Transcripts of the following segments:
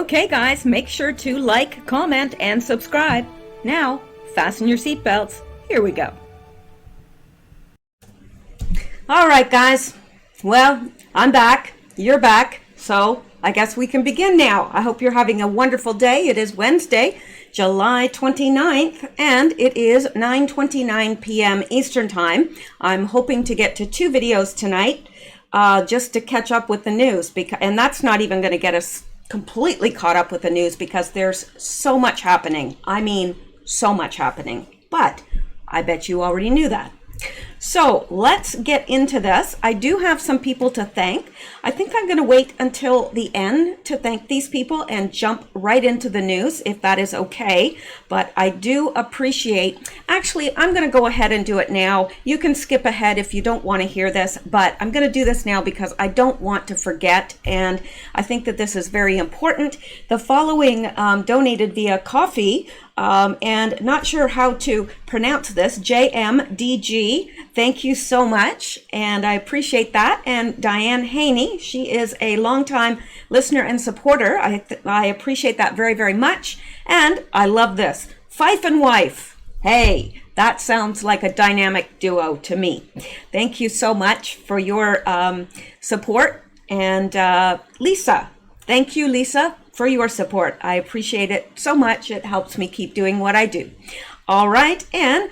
Okay, guys, make sure to like, comment, and subscribe. Now, fasten your seatbelts. Here we go. All right, guys. Well, I'm back. You're back. So I guess we can begin now. I hope you're having a wonderful day. It is Wednesday, July 29th, and it is 9:29 p.m. Eastern Time. I'm hoping to get to 2 videos tonight just to catch up with the news, and that's not even going to get us completely caught up with the news because there's so much happening. I mean, so much happening. But I bet you already knew that. So let's get into this. I do have some people to thank. I think I'm going to wait until the end to thank these people and jump right into the news, if that is okay. But I do appreciate, actually, I'm going to go ahead and do it now. You can skip ahead if you don't want to hear this, but I'm going to do this now because I don't want to forget, and I think that this is very important. The following donated via Coffee, and not sure how to pronounce this, JMDG. Thank you so much, and I appreciate that. And Diane Haney, she is a longtime listener and supporter. I appreciate that very, very much. And I love this, Fife and Wife. Hey, that sounds like a dynamic duo to me. Thank you so much for your support. And Lisa, thank you, Lisa, for your support. I appreciate it so much. It helps me keep doing what I do. All right, and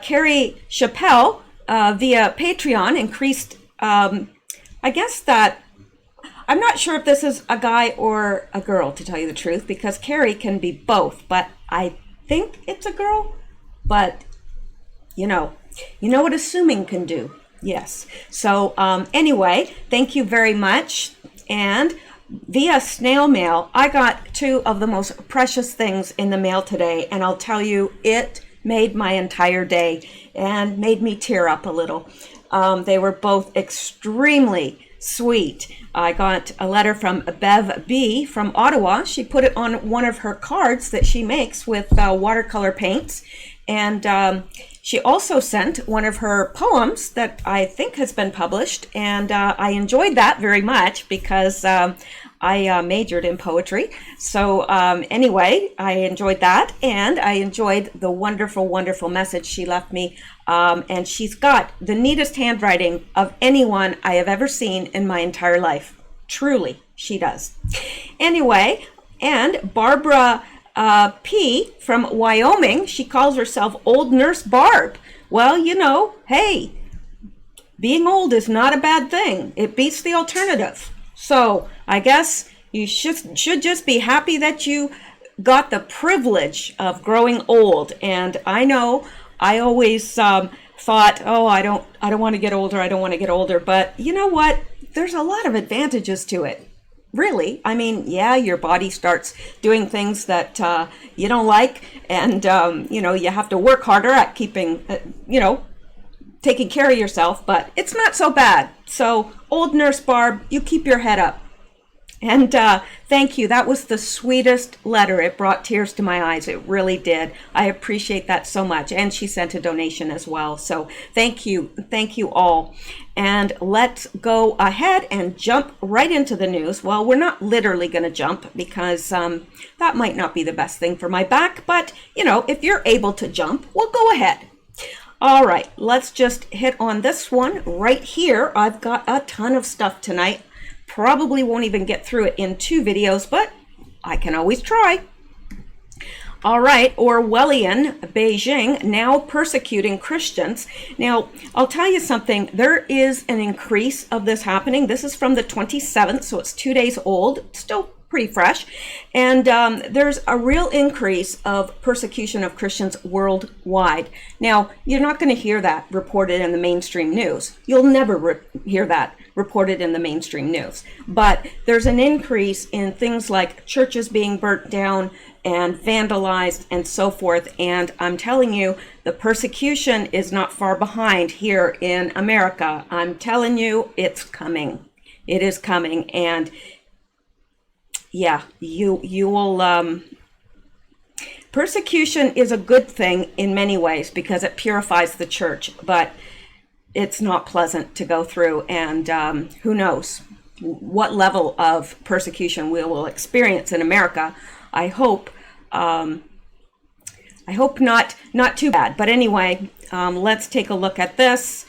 Carrie Chappelle via Patreon increased, I guess that, I'm not sure if this is a guy or a girl, to tell you the truth, because Carrie can be both, but I think it's a girl. But you know what assuming can do. Yes. So anyway, thank you very much. And via snail mail, I got 2 of the most precious things in the mail today, and I'll tell you, it made my entire day and made me tear up a little. They were both extremely sweet. I got a letter from Bev B from Ottawa. She put it on one of her cards that she makes with watercolor paints, and she also sent one of her poems that I think has been published, and I enjoyed that very much because I majored in poetry. So anyway, I enjoyed that, and I enjoyed the wonderful, wonderful message she left me. And she's got the neatest handwriting of anyone I have ever seen in my entire life. Truly, she does. Anyway, and Barbara P from Wyoming, she calls herself Old Nurse Barb. Well, hey, being old is not a bad thing. It beats the alternative. So I guess you should just be happy that you got the privilege of growing old. And I know I always thought, oh, I don't want to get older. I don't want to get older. But you know what? There's a lot of advantages to it. Really. I mean, yeah, your body starts doing things that you don't like. And, you have to work harder at keeping, taking care of yourself, but it's not so bad. So, Old Nurse Barb, you keep your head up. And thank you. That was the sweetest letter. It brought tears to my eyes. It really did. I appreciate that so much. And she sent a donation as well. So thank you. Thank you all. And let's go ahead and jump right into the news. Well, we're not literally going to jump because that might not be the best thing for my back. But, if you're able to jump, well, go ahead. All right, let's just hit on this one right here. I've got a ton of stuff tonight. Probably won't even get through it in 2 videos, but I can always try. All right, Orwellian Beijing now persecuting Christians. Now, I'll tell you something. There is an increase of this happening. This is from the 27th, so it's 2 days old. Still pretty fresh. And there's a real increase of persecution of Christians worldwide. Now, you're not going to hear that reported in the mainstream news. You'll never hear that reported in the mainstream news. But there's an increase in things like churches being burnt down and vandalized and so forth. And I'm telling you, the persecution is not far behind here in America. I'm telling you, it's coming. It is coming. And yeah, you will, persecution is a good thing in many ways because it purifies the church, but it's not pleasant to go through, and who knows? what level of persecution we will experience in America. I hope not too bad. But anyway, let's take a look at this.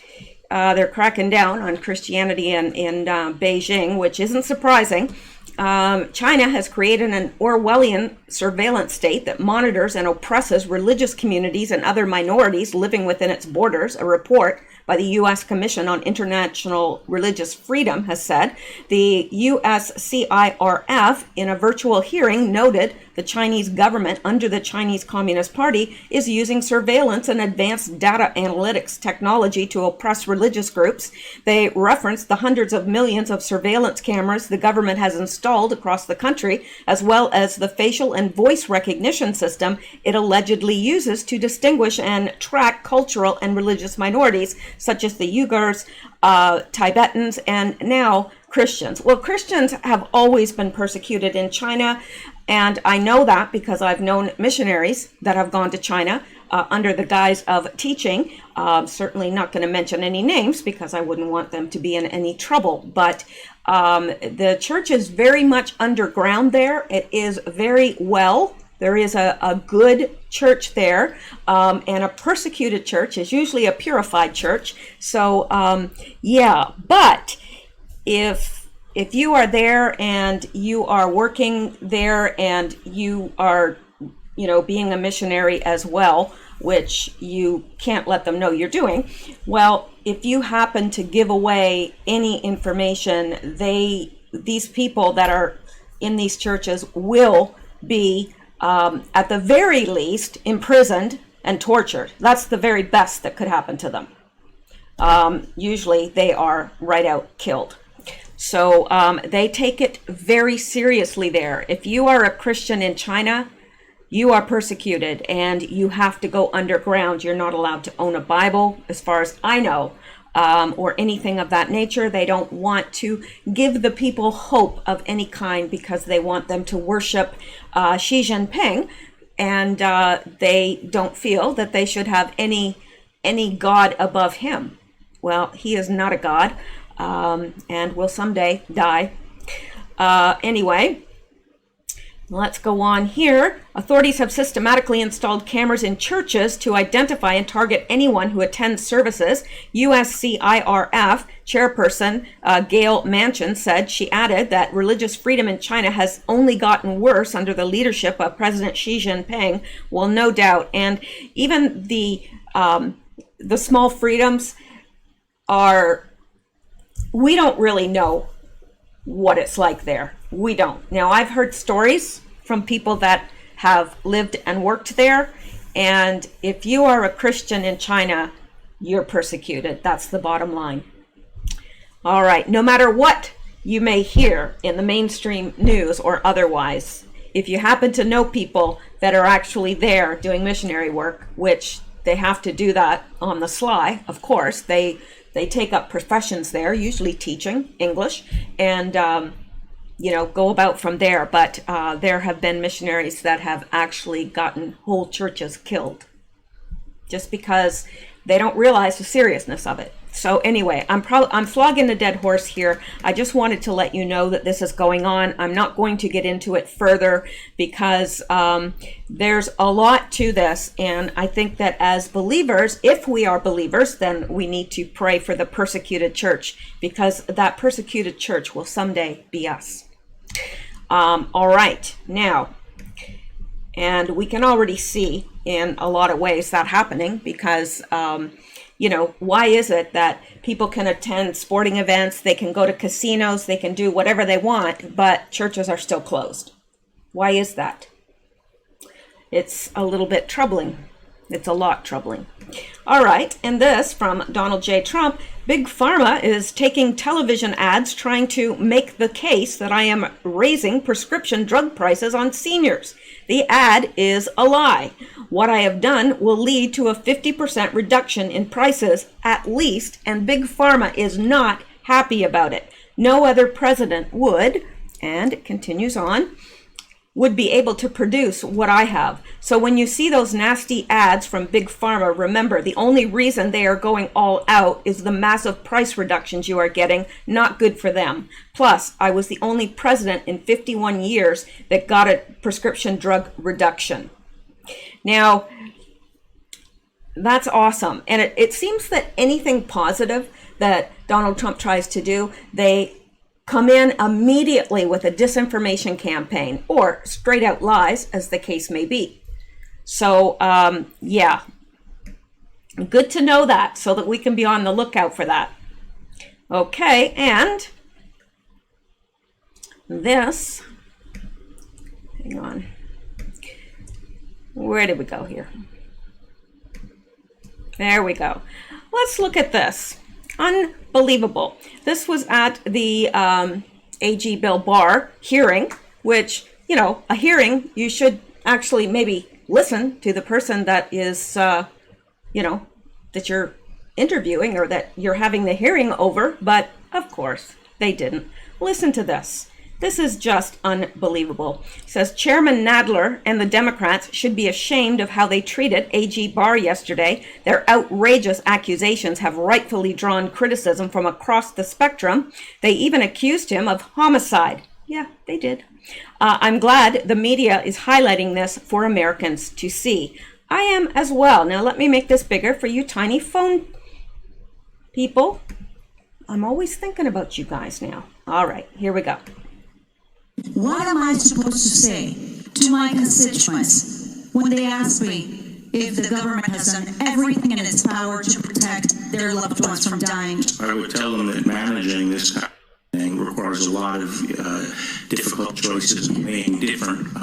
They're cracking down on Christianity in Beijing, which isn't surprising. China has created an Orwellian surveillance state that monitors and oppresses religious communities and other minorities living within its borders. A report by the U.S. Commission on International Religious Freedom has said the USCIRF, in a virtual hearing, noted the Chinese government under the Chinese Communist Party is using surveillance and advanced data analytics technology to oppress religious groups. They referenced the hundreds of millions of surveillance cameras the government has installed across the country, as well as the facial and voice recognition system it allegedly uses to distinguish and track cultural and religious minorities, such as the Uyghurs, Tibetans, and now Christians. Well, Christians have always been persecuted in China, and I know that because I've known missionaries that have gone to China under the guise of teaching. Certainly not going to mention any names because I wouldn't want them to be in any trouble. But the church is very much underground there. It is very well. There is a good church there, and a persecuted church is usually a purified church. So, yeah, but if you are there and you are working there and you are, being a missionary as well, which you can't let them know you're doing, well, if you happen to give away any information, these people that are in these churches will be at the very least imprisoned and tortured. That's the very best that could happen to them. Usually they are right out killed. So they take it very seriously there. If you are a Christian in China, you are persecuted and you have to go underground. You're not allowed to own a Bible, as far as I know, or anything of that nature. They don't want to give the people hope of any kind because they want them to worship Xi Jinping, and they don't feel that they should have any God above him. Well, he is not a God, and will someday die. Anyway, let's go on here. Authorities have systematically installed cameras in churches to identify and target anyone who attends services. USCIRF chairperson Gail Manchin said. She added that religious freedom in China has only gotten worse under the leadership of President Xi Jinping. Well, no doubt. And even the small freedoms we don't really know what it's like there. We don't. Now, I've heard stories from people that have lived and worked there, and if you are a Christian in China, you're persecuted. That's the bottom line. All right, no matter what you may hear in the mainstream news or otherwise, if you happen to know people that are actually there doing missionary work, which they have to do that on the sly, of course, they take up professions there, usually teaching English, and go about from there. But there have been missionaries that have actually gotten whole churches killed just because they don't realize the seriousness of it. So anyway, I'm flogging a dead horse here. I just wanted to let you know that this is going on. I'm not going to get into it further because there's a lot to this. And I think that as believers, if we are believers, then we need to pray for the persecuted church, because that persecuted church will someday be us. All right, now, and we can already see in a lot of ways that happening because why is it that people can attend sporting events, they can go to casinos, they can do whatever they want, but churches are still closed? Why is that? It's a little bit troubling. It's a lot troubling. All right, and this from Donald J. Trump. Big Pharma is taking television ads trying to make the case that I am raising prescription drug prices on seniors. The ad is a lie. What I have done will lead to a 50% reduction in prices at least, and Big Pharma is not happy about it. No other president would, and it continues on. would be able to produce what I have. So when you see those nasty ads from Big Pharma, remember the only reason they are going all out is the massive price reductions you are getting. Not good for them. Plus, I was the only president in 51 years that got a prescription drug reduction. Now, that's awesome. And it seems that anything positive that Donald Trump tries to do, they come in immediately with a disinformation campaign or straight out lies, as the case may be. So, yeah, good to know that so that we can be on the lookout for that. Okay, and this, hang on, where did we go here? There we go. Let's look at this. Unbelievable. This was at the AG Bill Barr hearing, which, you know, a hearing, you should actually maybe listen to the person that is, you know, that you're interviewing or that you're having the hearing over. But of course, they didn't. Listen to this. This is just unbelievable. It says Chairman Nadler and the Democrats should be ashamed of how they treated AG Barr yesterday. Their outrageous accusations have rightfully drawn criticism from across the spectrum. They even accused him of homicide. Yeah, they did. I'm glad the media is highlighting this for Americans to see. I am as well. Now let me make this bigger for you tiny phone people. I'm always thinking about you guys now. All right, here we go. What am I supposed to say to my constituents when they ask me if the government has done everything in its power to protect their loved ones from dying? I would tell them that managing this kind of thing requires a lot of difficult choices and weighing different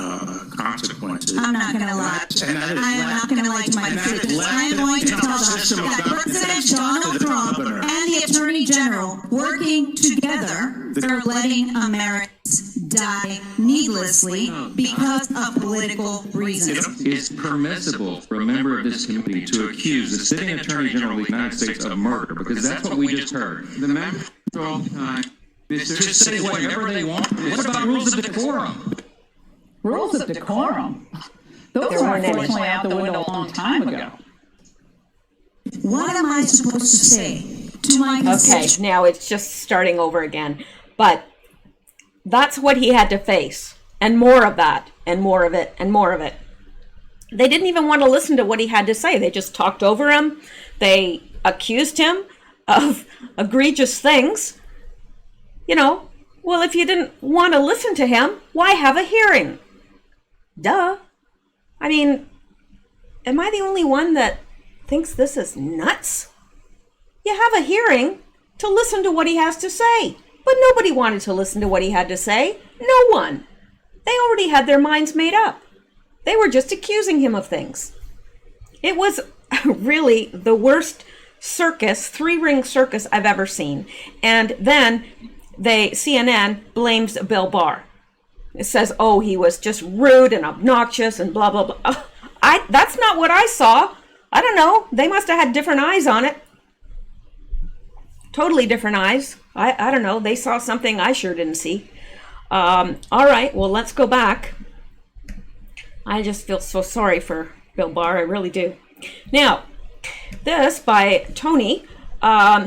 consequences. I'm not going to lie. I am not going to lie to my constituents. I am going to tell them that President Donald Trump and the Attorney General working together are letting Americans die needlessly because of political reasons. It's permissible for a member of this committee to accuse the sitting Attorney General of the United States of murder, because that's what we just heard. The members all the time just say whatever they want. What about rules of decorum? Rules of decorum? Those were unfortunately out the window a long time ago. What am I supposed to say to my constituents? Okay, now it's just starting over again. But that's what he had to face, and more of that, and more of it, and more of it. They didn't even want to listen to what he had to say. They just talked over him. They accused him of egregious things. You know, well, if you didn't want to listen to him, why have a hearing? Duh. I mean, am I the only one that thinks this is nuts? You have a hearing to listen to what he has to say. But nobody wanted to listen to what he had to say. No one. They already had their minds made up. They were just accusing him of things. It was really the worst circus, three-ring circus I've ever seen. And then CNN blames Bill Barr. It says, oh, he was just rude and obnoxious and blah, blah, blah. That's not what I saw. I don't know. They must have had different eyes on it. Totally different eyes. I don't know. They saw something I sure didn't see. All right. Well, let's go back. I just feel so sorry for Bill Barr. I really do. Now, this by Tony.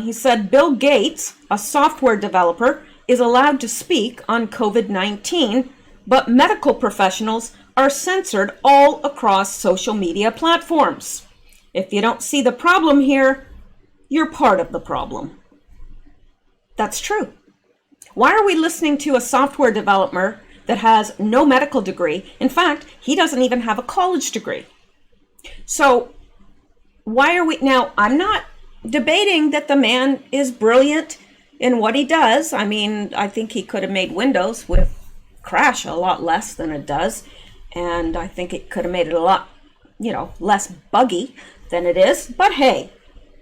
He said, Bill Gates, a software developer, is allowed to speak on COVID-19, but medical professionals are censored all across social media platforms. If you don't see the problem here, you're part of the problem. That's true. Why are we listening to a software developer that has no medical degree? In fact, he doesn't even have a college degree. So why are we now? I'm not debating that the man is brilliant in what he does. I mean, I think he could have made Windows with crash a lot less than it does. And I think it could have made it a lot, less buggy than it is. But hey,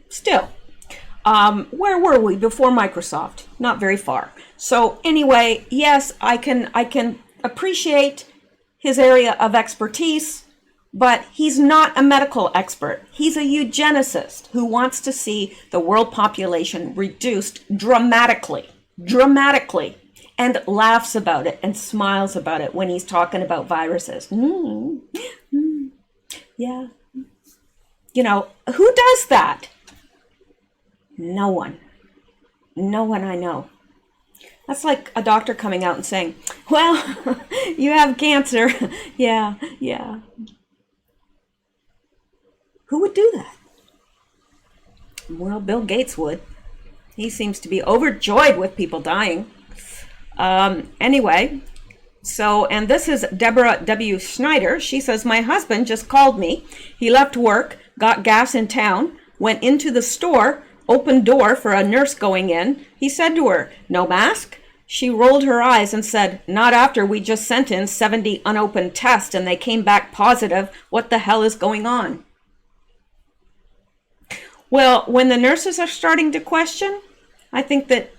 still. Where were we before Microsoft? Not very far. So anyway, yes, I can appreciate his area of expertise, but he's not a medical expert. He's a eugenicist who wants to see the world population reduced dramatically. and laughs about it and smiles about it when he's talking about viruses. Yeah. You know, who does that? No one. No one I know. That's like a doctor coming out and saying, well, you have cancer. Yeah. Who would do that? Well, Bill Gates would. He seems to be overjoyed with people dying. Anyway, so, and this is Deborah W. Schneider. She says, my husband just called me. He left work, got gas in town, went into the store, opened door for a nurse going in. He said to her, no mask? She rolled her eyes and said, not after we just sent in 70 unopened tests and they came back positive. What the hell is going on? Well, when the nurses are starting to question, I think that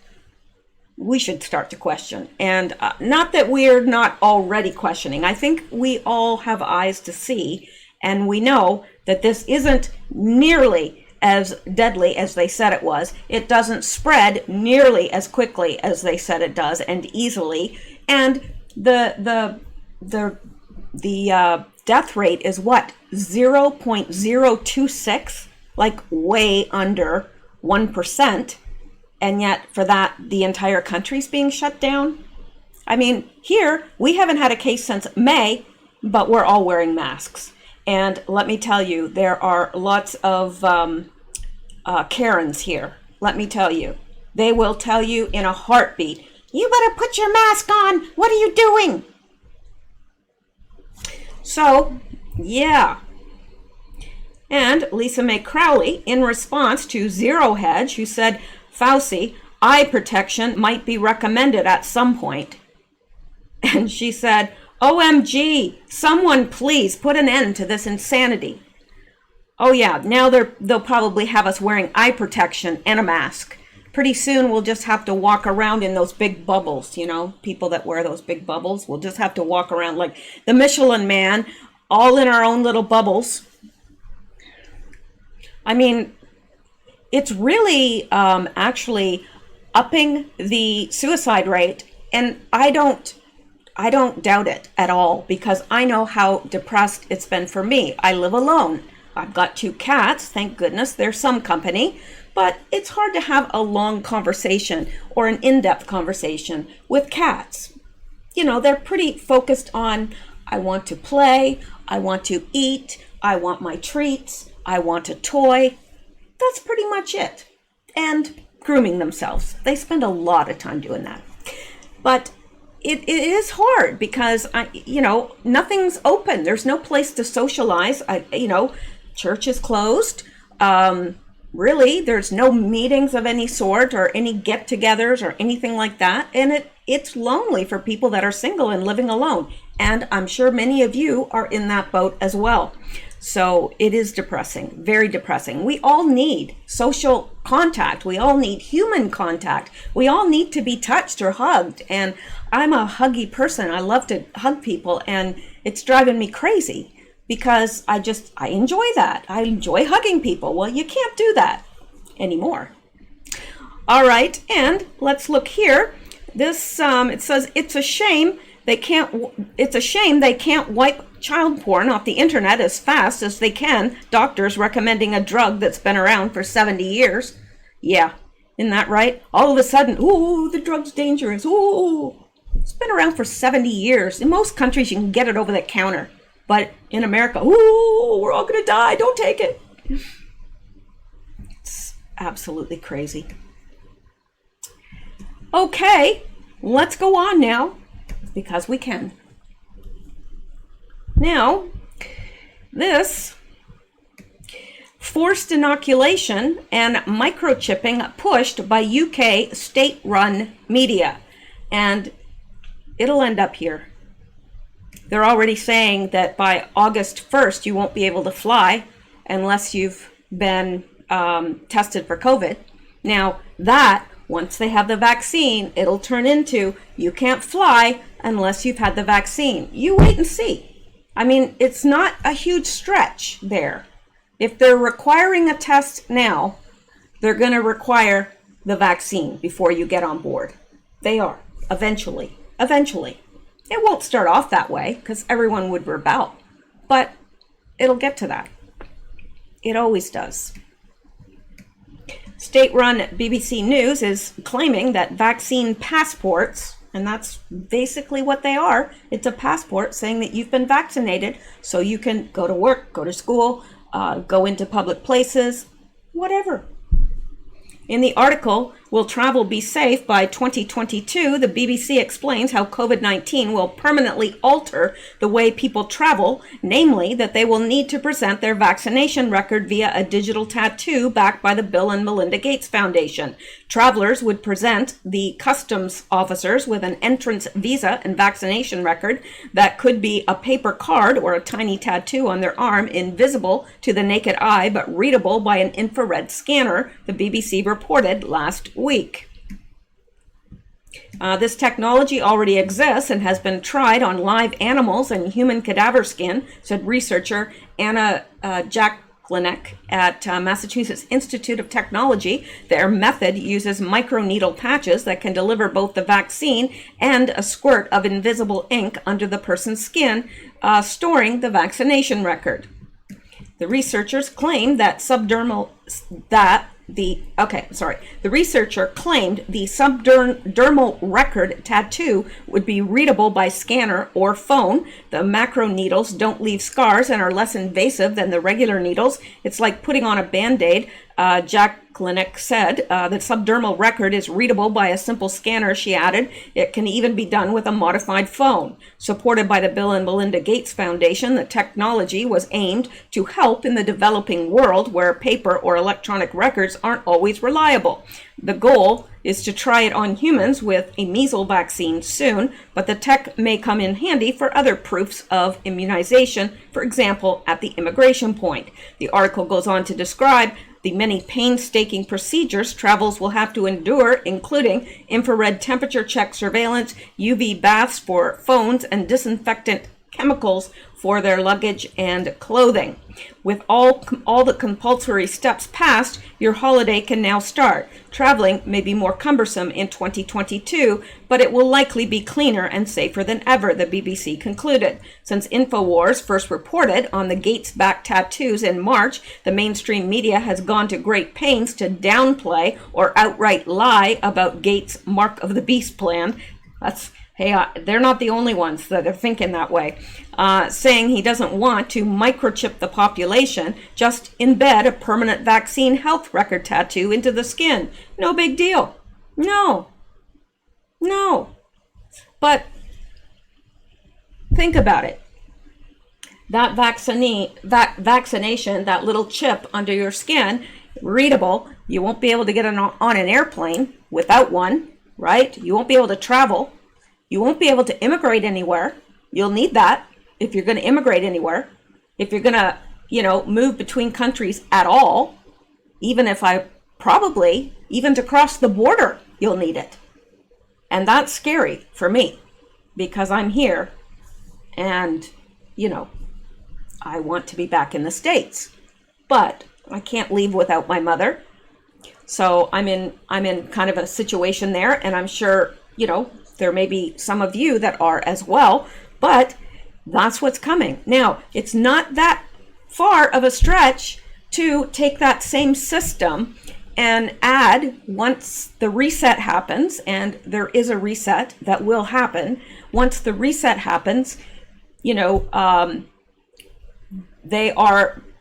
we should start to question. And not that we're not already questioning. I think we all have eyes to see, and we know that this isn't nearly as deadly as they said it was. It doesn't spread nearly as quickly as they said it does, and easily. And the death rate is what? 0.026? Like way under 1%, and yet for that the entire country's being shut down. I mean, here we haven't had a case since May, but we're all wearing masks. And let me tell you, there are lots of Karens here. Let me tell you, they will tell you in a heartbeat, you better put your mask on. What are you doing? So, yeah. And Lisa Mae Crowley, in response to Zero Hedge, who said, Fauci, eye protection might be recommended at some point. And she said, OMG, someone please put an end to this insanity. Oh yeah, now they'll probably have us wearing eye protection and a mask. Pretty soon we'll just have to walk around in those big bubbles, you know, people that wear those big bubbles. We'll just have to walk around like the Michelin Man, all in our own little bubbles. I mean, it's really actually upping the suicide rate, and I don't doubt it at all, because I know how depressed it's been for me. I live alone. I've got 2 cats, thank goodness there's some company, but it's hard to have a long conversation or an in-depth conversation with cats. You know, they're pretty focused on, I want to play, I want to eat, I want my treats, I want a toy. That's pretty much it. And grooming themselves. They spend a lot of time doing that. But it is hard because, nothing's open. There's no place to socialize. Church is closed. Really, there's no meetings of any sort or any get-togethers or anything like that. And it's lonely for people that are single and living alone. And I'm sure many of you are in that boat as well. So it is depressing, very depressing. We all need social contact. We all need human contact. We all need to be touched or hugged. And I'm a huggy person. I love to hug people, and it's driving me crazy because I enjoy that. I enjoy hugging people. Well, you can't do that anymore. All right, and let's look here. This it says it's a shame they can't wipe child porn off the internet as fast as they can. Doctors recommending a drug that's been around for 70 years. Yeah, isn't that right? All of a sudden, ooh, the drug's dangerous. Ooh, it's been around for 70 years. In most countries, you can get it over the counter. But in America, ooh, we're all gonna die. Don't take it. It's absolutely crazy. Okay, let's go on now, because we can. Now, this forced inoculation and microchipping pushed by UK state-run media. And it'll end up here. They're already saying that by August 1st, you won't be able to fly unless you've been tested for COVID. Now, that, once they have the vaccine, it'll turn into you can't fly unless you've had the vaccine. You wait and see. I mean, it's not a huge stretch there. If they're requiring a test now, they're going to require the vaccine before you get on board. They are. eventually. Eventually. It won't start off that way because everyone would rebel, but it'll get to that. It always does. State-run BBC News is claiming that vaccine passports, and that's basically what they are. It's a passport saying that you've been vaccinated so you can go to work, go to school, go into public places, whatever. In the article, Will Travel Be Safe by 2022, the BBC explains how COVID-19 will permanently alter the way people travel, namely that they will need to present their vaccination record via a digital tattoo backed by the Bill and Melinda Gates Foundation. Travelers would present the customs officers with an entrance visa and vaccination record that could be a paper card or a tiny tattoo on their arm, invisible to the naked eye but readable by an infrared scanner, the BBC reported last week. This technology already exists and has been tried on live animals and human cadaver skin, said researcher Anna Jacklinek at Massachusetts Institute of Technology. Their method uses microneedle patches that can deliver both the vaccine and a squirt of invisible ink under the person's skin, storing the vaccination record. The researchers claim that the researcher claimed the subdermal record tattoo would be readable by scanner or phone. The macro needles don't leave scars and are less invasive than the regular needles. It's like putting on a Band-Aid. Jack Klinik said the subdermal record is readable by a simple scanner, she added. It can even be done with a modified phone. Supported by the Bill and Melinda Gates Foundation, the technology was aimed to help in the developing world where paper or electronic records aren't always reliable. The goal is to try it on humans with a measles vaccine soon, but the tech may come in handy for other proofs of immunization, for example, at the immigration point. The article goes on to describe the many painstaking procedures travelers will have to endure, including infrared temperature check surveillance, UV baths for phones, and disinfectant chemicals for their luggage and clothing. With all the compulsory steps passed, your holiday can now start. Traveling may be more cumbersome in 2022, but it will likely be cleaner and safer than ever, the BBC concluded. Since InfoWars first reported on the Gates-backed tattoos in March, the mainstream media has gone to great pains to downplay or outright lie about Gates' Mark of the Beast plan. They're not the only ones that are thinking that way, saying he doesn't want to microchip the population, just embed a permanent vaccine health record tattoo into the skin. No big deal. No. But think about it. That vaccination, that little chip under your skin, readable. You won't be able to get on an airplane without one, right? You won't be able to travel. You won't be able to immigrate anywhere. You'll need that if you're going to immigrate anywhere. If you're going to, move between countries at all, even to cross the border, you'll need it. And that's scary for me because I'm here and, I want to be back in the States, but I can't leave without my mother. So I'm in kind of a situation there, and I'm sure, there may be some of you that are as well, but that's what's coming. Now, it's not that far of a stretch to take that same system and add, once the reset happens, and there is a reset that will happen, once the reset happens,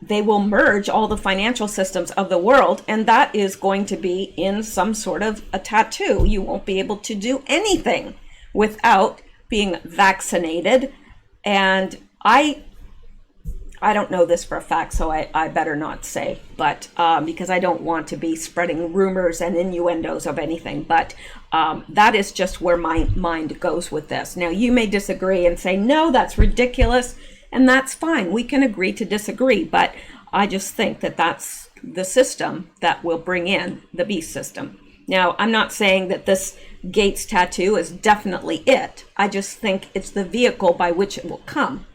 they will merge all the financial systems of the world, and that is going to be in some sort of a tattoo. You won't be able to do anything without being vaccinated. And I don't know this for a fact, so I better not say, but because I don't want to be spreading rumors and innuendos of anything, but that is just where my mind goes with this. Now, you may disagree and say, no, that's ridiculous. And that's fine. We can agree to disagree, but I just think that that's the system that will bring in the beast system. Now, I'm not saying that this Gates tattoo is definitely it. I just think it's the vehicle by which it will come.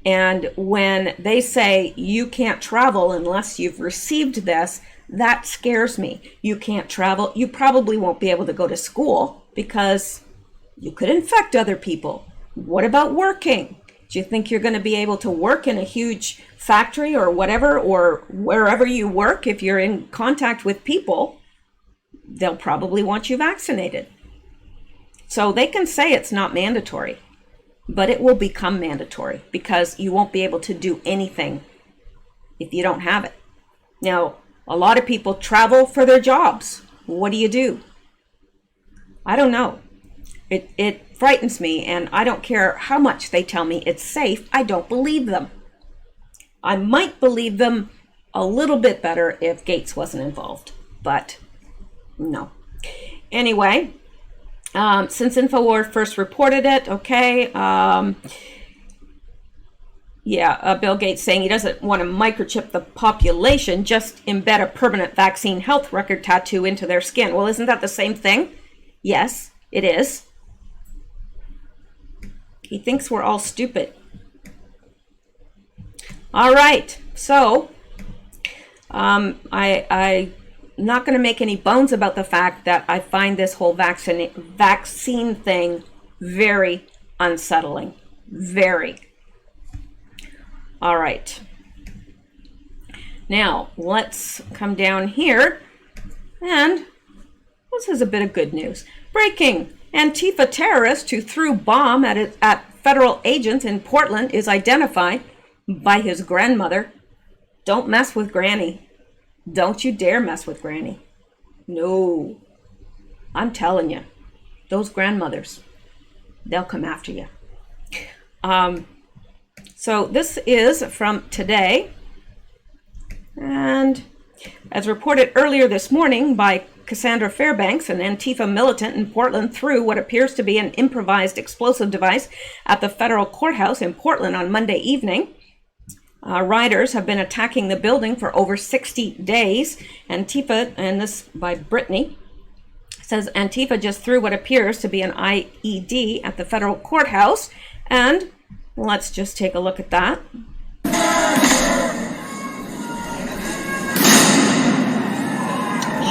And when they say you can't travel unless you've received this, that scares me. You can't travel. You probably won't be able to go to school because You could infect other people. What about working? Do you think you're going to be able to work in a huge factory or whatever, or wherever you work? If you're in contact with people, they'll probably want you vaccinated. So they can say it's not mandatory, but it will become mandatory because you won't be able to do anything if you don't have it. Now, a lot of people travel for their jobs. What do? I don't know. It frightens me, and I don't care how much they tell me it's safe. I don't believe them. I might believe them a little bit better if Gates wasn't involved, but no. Anyway, since InfoWars first reported it, okay, Bill Gates saying he doesn't want to microchip the population, just embed a permanent vaccine health record tattoo into their skin. Well, isn't that the same thing? Yes, it is. He thinks we're all stupid. All right, so I'm not going to make any bones about the fact that I find this whole vaccine thing very unsettling. Very. All right. Now, let's come down here, and this is a bit of good news. Breaking. Antifa terrorist who threw bomb at federal agents in Portland is identified by his grandmother. Don't mess with Granny. Don't you dare mess with Granny. No. I'm telling you, those grandmothers, they'll come after you. So this is from today, and as reported earlier this morning by Cassandra Fairbanks, an Antifa militant in Portland, threw what appears to be an improvised explosive device at the federal courthouse in Portland on Monday evening. Rioters have been attacking the building for over 60 days. Antifa, and this by Brittany, says Antifa just threw what appears to be an IED at the federal courthouse. And let's just take a look at that.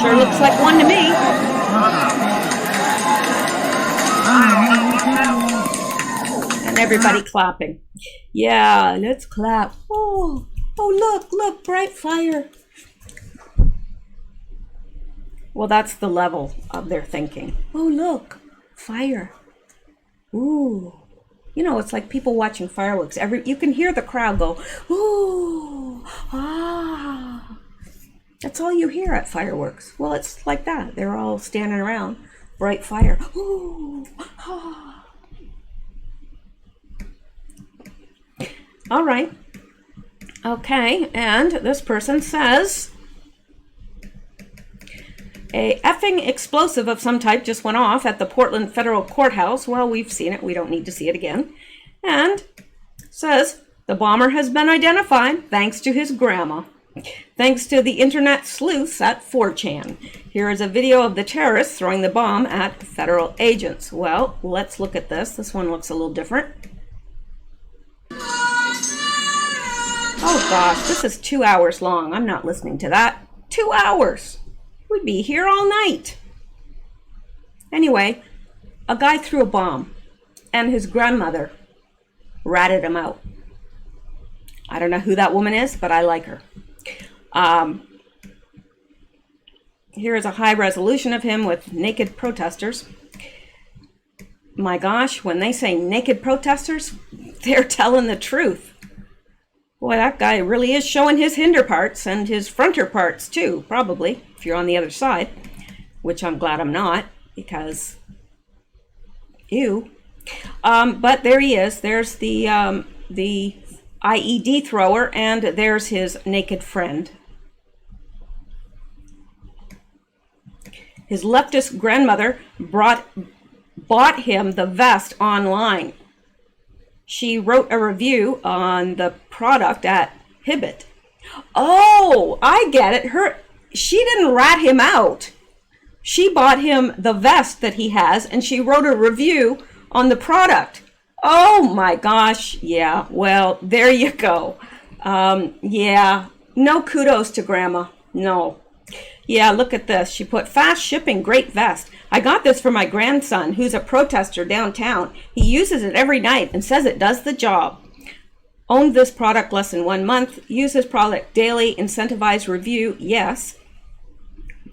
Sure looks like one to me. And everybody clapping. Yeah, let's clap. Oh, look, bright fire. Well, that's the level of their thinking. Oh, look, fire. Ooh. You know, it's like people watching fireworks. You can hear the crowd go, ooh, ah. That's all you hear at fireworks. Well, it's like that. They're all standing around, bright fire. Ooh, ah. All right. Okay, and this person says, a effing explosive of some type just went off at the Portland Federal Courthouse. Well, we've seen it. We don't need to see it again. And says, the bomber has been identified thanks to his grandma. Thanks to the internet sleuths at 4chan. Here is a video of the terrorists throwing the bomb at federal agents. Well, let's look at this. This one looks a little different. Oh gosh, this is 2 hours long. I'm not listening to that. 2 hours. We'd be here all night. Anyway, a guy threw a bomb and his grandmother ratted him out. I don't know who that woman is, but I like her. Here is a high resolution of him with naked protesters. My gosh, when they say naked protesters, they're telling the truth. Boy, that guy really is showing his hinder parts and his fronter parts too, probably, if you're on the other side, which I'm glad I'm not, because, ew. But there he is. There's the IED thrower, and there's his naked friend. His leftist grandmother bought him the vest online. She wrote a review on the product at Hibbett. Oh, I get it. She didn't rat him out. She bought him the vest that he has, and she wrote a review on the product. Oh my gosh. Yeah, well, there you go. Yeah, no kudos to Grandma. No. Yeah, look at this. She put fast shipping, great vest. I got this for my grandson, who's a protester downtown. He uses it every night and says it does the job. Owned this product less than 1 month. Use this product daily. Incentivized review. Yes.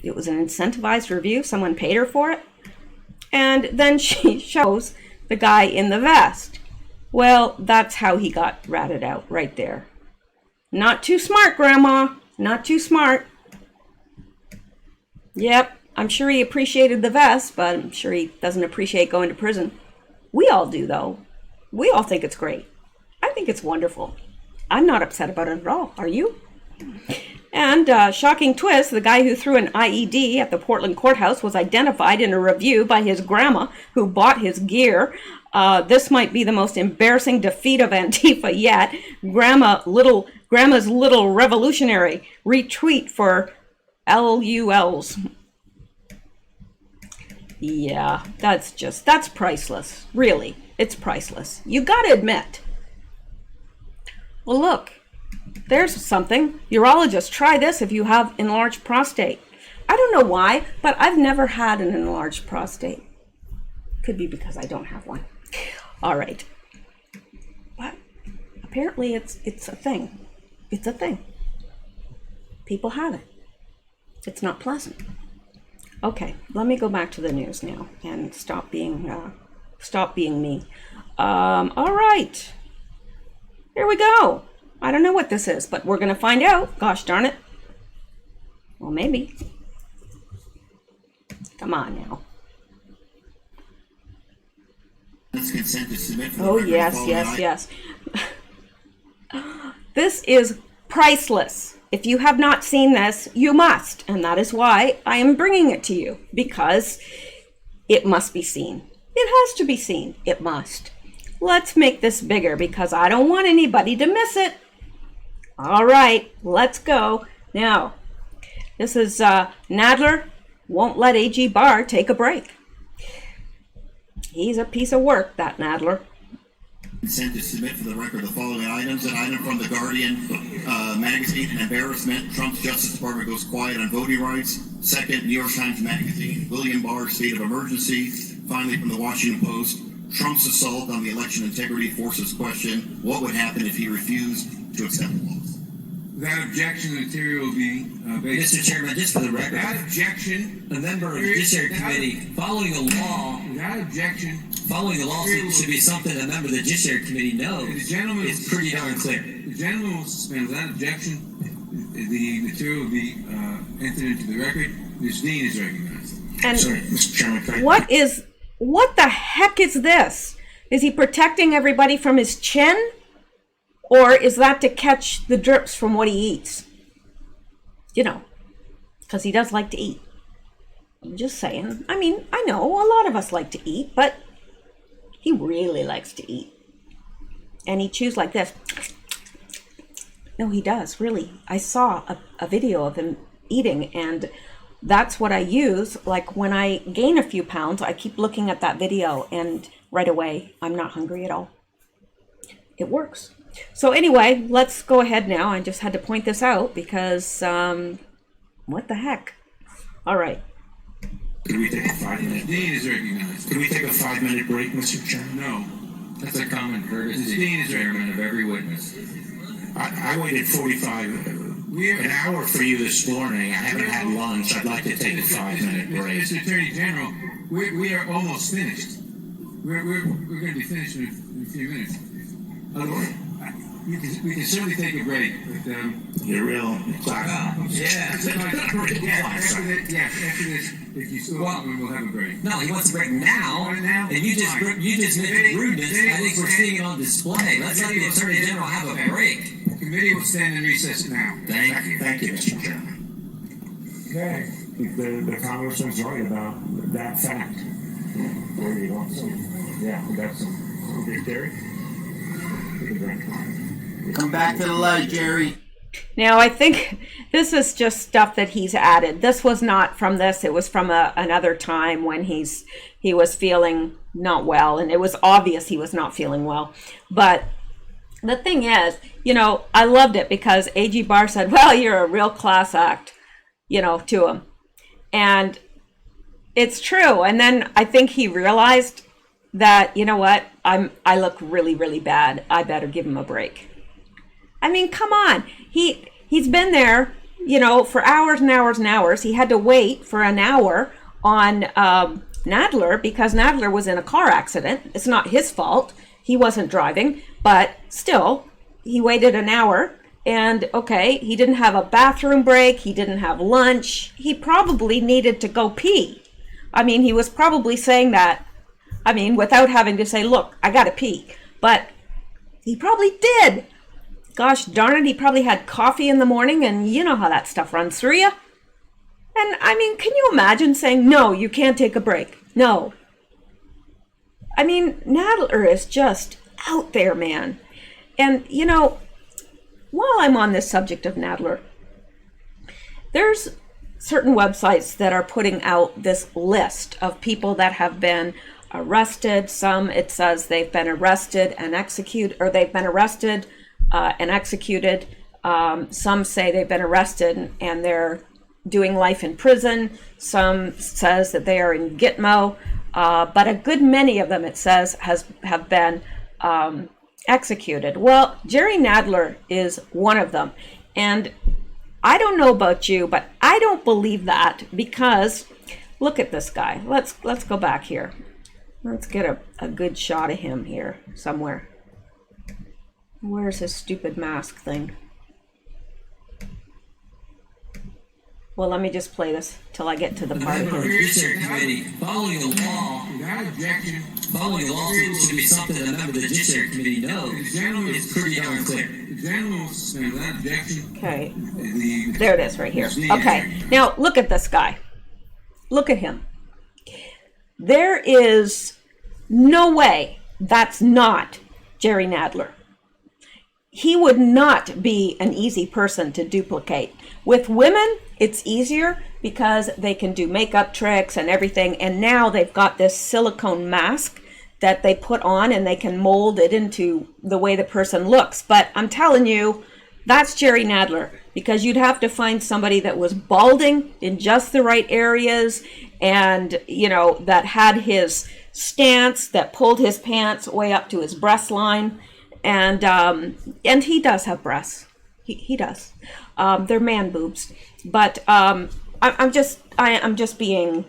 It was an incentivized review. Someone paid her for it. And then she shows the guy in the vest. Well, that's how he got ratted out right there. Not too smart, Grandma. Not too smart. Yep, I'm sure he appreciated the vest, but I'm sure he doesn't appreciate going to prison. We all do, though. We all think it's great. I think it's wonderful. I'm not upset about it at all. Are you? And shocking twist, the guy who threw an IED at the Portland courthouse was identified in a review by his grandma who bought his gear. This might be the most embarrassing defeat of Antifa yet. Grandma's little revolutionary retweet for LULs. Yeah, that's priceless. Really, it's priceless. You gotta admit. Well, look, there's something. Urologists, try this if you have enlarged prostate. I don't know why, but I've never had an enlarged prostate. Could be because I don't have one. All right. But apparently it's a thing. It's a thing. People have it. It's not pleasant. Okay, let me go back to the news now and stop being me. All right. Here we go. I don't know what this is, but we're going to find out. Gosh darn it. Well, maybe. Come on now. Oh, yes. This is priceless. If you have not seen this, you must. And that is why I am bringing it to you, because it must be seen. It has to be seen. It must. Let's make this bigger because I don't want anybody to miss it. All right, let's go. Now, this is Nadler won't let AG Barr take a break. He's a piece of work, that Nadler. Consent to submit for the record the following items. An item from the Guardian magazine, an embarrassment. Trump's Justice Department goes quiet on voting rights. Second, New York Times magazine, William Barr, state of emergency. Finally, from the Washington Post, Trump's assault on the election integrity forces question, what would happen if he refused to accept the laws? Without objection, the material will be based. Mr. Chairman, just for the record, without objection, a member of the Judiciary Committee following a law. Without objection, following the law should be something a member of the Judiciary Committee knows. The gentleman is pretty darn clear. The gentleman will suspend without objection. The material will be entered into the record. Ms. Dean is recognized. And Sorry, Mr. Chairman. what the heck is this? Is he protecting everybody from his chin? Or is that to catch the drips from what he eats? You know, because he does like to eat. I'm just saying. I mean, I know a lot of us like to eat, but he really likes to eat. And he chews like this. No, he does, really. I saw a video of him eating, and that's what I use. Like when I gain a few pounds, I keep looking at that video, and right away, I'm not hungry at all. It works. So anyway, let's go ahead now. I just had to point this out because, what the heck? All right. Could we take a 5-minute? Dean is recognized. Could we take a 5-minute break, Mr. Chairman? No. That's a common Ms. courtesy, Dean is Chairman, of every witness. I waited an hour for you this morning. I haven't had lunch. I'd like to take a 5-minute break. Mr. Attorney General, we are almost finished. We're going to be finished in a few minutes. Otherwise, we can certainly take a break. But, You're real. Yeah. after this, if you still want, we'll have a break. No, he wants a break now. Now? And you just mentioned rudeness. I think we're seeing it on display. Let's let the Attorney General have a break. The committee will stand in recess now. Thank you, Mr. Chairman. Okay, the congressman's right about that fact. Where you want some? Yeah, we got some beer, Gary. We can drink. Come back to the light, Jerry. Now, I think this is just stuff that he's added. This was not from this. It was from another time when he was feeling not well, and it was obvious he was not feeling well. But the thing is, you know, I loved it because A.G. Barr said, well, you're a real class act. to him. And it's true. And then I think he realized that, you know what, I look really, really bad. I better give him a break. I mean, come on. He's been there, for hours and hours and hours. He had to wait for an hour on Nadler because Nadler was in a car accident. It's not his fault. He wasn't driving, but still, he waited an hour. And okay, he didn't have a bathroom break. He didn't have lunch. He probably needed to go pee. I mean, he was probably saying that, without having to say, look, I gotta pee. But he probably did. Gosh darn it, he probably had coffee in the morning, and you know how that stuff runs through you. And can you imagine saying, no, you can't take a break? No. Nadler is just out there, man. And, while I'm on this subject of Nadler, there's certain websites that are putting out this list of people that have been arrested. Some, it says they've been arrested and executed, or they've been arrested and executed. Some say they've been arrested and they're doing life in prison. Some says that they are in Gitmo. But a good many of them, it says, have been executed. Well, Jerry Nadler is one of them. And I don't know about you, but I don't believe that, because look at this guy. Let's go back here. Let's get a good shot of him here somewhere. Where's his stupid mask thing? Well, let me just play this till I get to the part of District Committee, following the law, following the law should be something a member of the District Committee knows. It's pretty darn clear. Okay, there it is right here. Okay, now look at this guy. Look at him. There is no way that's not Jerry Nadler. He would not be an easy person to duplicate. With women, it's easier because they can do makeup tricks and everything. And now they've got this silicone mask that they put on and they can mold it into the way the person looks. But I'm telling you, that's Jerry Nadler, because you'd have to find somebody that was balding in just the right areas and, that had his stance, that pulled his pants way up to his breast line. And he does have breasts. He does. They're man boobs. But I'm just being,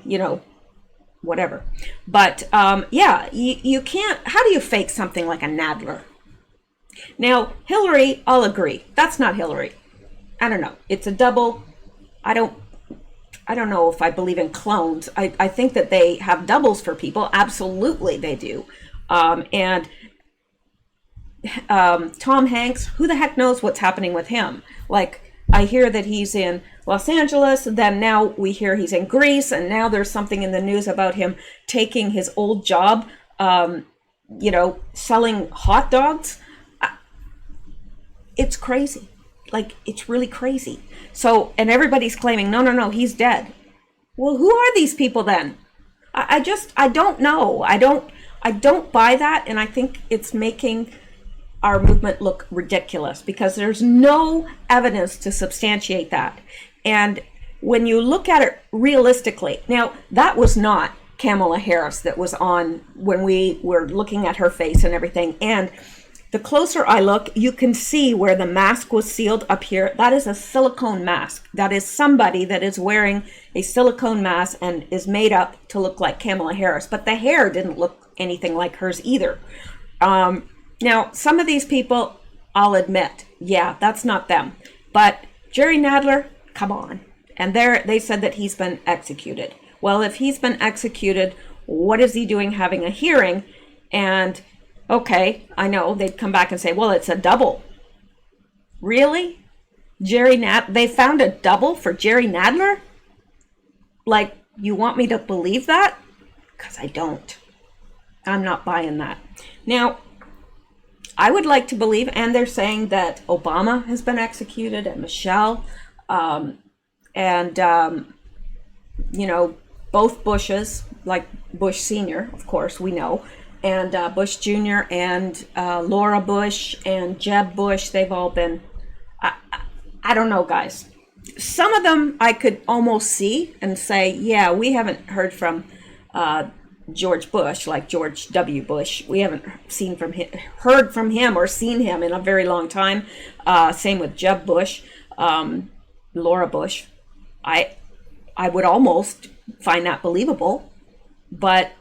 whatever. But yeah, you can't. How do you fake something like a Nadler? Now, Hillary, I'll agree. That's not Hillary. I don't know. It's a double. I don't know if I believe in clones. I think that they have doubles for people. Absolutely, they do. And Tom Hanks, who the heck knows what's happening with him? Like, I hear that he's in Los Angeles, then now we hear he's in Greece, and now there's something in the news about him taking his old job, selling hot dogs. It's crazy. Like, it's really crazy. So, and everybody's claiming, no, he's dead. Well, who are these people then? I don't know. I don't buy that, and I think it's making our movement look ridiculous because there's no evidence to substantiate that. And when you look at it realistically, now that was not Kamala Harris that was on when we were looking at her face and everything. And the closer I look, you can see where the mask was sealed up here. That is a silicone mask. That is somebody that is wearing a silicone mask and is made up to look like Kamala Harris. But the hair didn't look anything like hers either. Now, some of these people, I'll admit, yeah, that's not them. But Jerry Nadler, come on. And they said that he's been executed. Well, if he's been executed, what is he doing having a hearing? And, okay, I know, they'd come back and say, well, it's a double. Really? They found a double for Jerry Nadler? Like, you want me to believe that? Because I don't. I'm not buying that. Now, I would like to believe, and they're saying that Obama has been executed, and Mishel, both Bushes, like Bush Sr., of course, we know, and Bush Jr., and Laura Bush, and Jeb Bush, they've all been, I don't know, guys. some of them I could almost see and say, yeah, we haven't heard from George Bush, like George W. Bush. We haven't heard from him or seen him in a very long time. Same with Jeb Bush, Laura Bush. I would almost find that believable, but